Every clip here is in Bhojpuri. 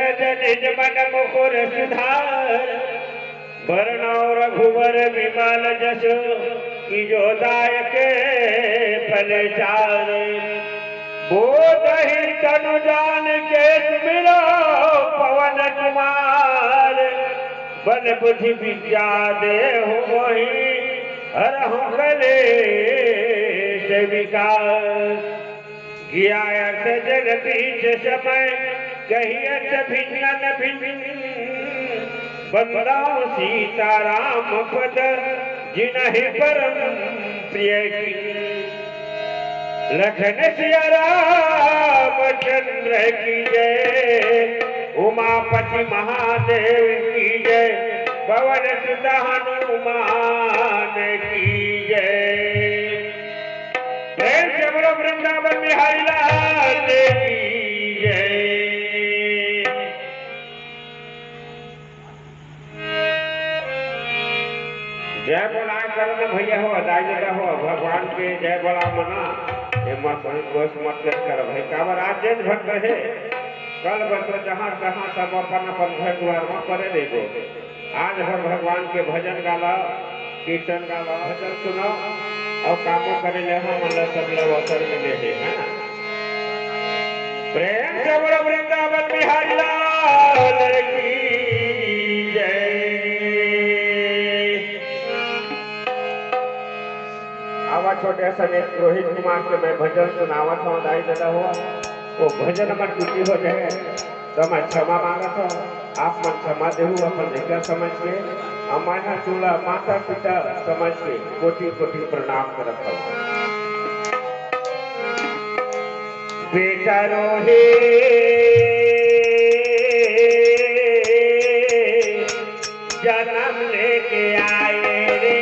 दशरथ निज मन मुकुर सुधार वर्ण रघुवर विमल जस की जो दायक फल चार बोधहि तनु जान के सुमिरो पवन कुमार बल बुद्धि विद्या देहु मोहि हरहु कलेश विकार किया अर्थ जग बीच समय कहियत भिन्न भिन्न बंदाओ सीताराम पद जिनहि परम प्रिय लखन सिया रामचंद्र की जय उमापति महादेव की जय पवन सुत हनुमान की जय प्रेम से बोलो वृंदावन बिहारी लाल की जय। जय बोला करो भैया हो अदाई देता हो भगवान के जय बोला मना ये मत कर भाई काबर आज दिन भर रहे कल बस जहाँ तहाँ सब अपन अपन घर द्वार में करे देखो आज भर भगवान के भजन गाला कीर्तन गाला भजन सुनो और कामों करे ले हम मतलब सब लोग अवसर मिले है ना। प्रेम से बोलो वृंदावन बिहारी लाल की जय। आवा छोटे सा एक रोहित कुमार के मैं भजन सुनावत हूँ दाई दादा हुआ वो भजन में टूटी हो जाए तो मैं क्षमा मांगत हूँ आप मन क्षमा देहू अपन लेकर समझ के हमारा चूल्हा माता पिता समझ के कोटि कोटि प्रणाम करत हूँ। बेटा रोहे जन्म लेके आए रे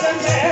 संजय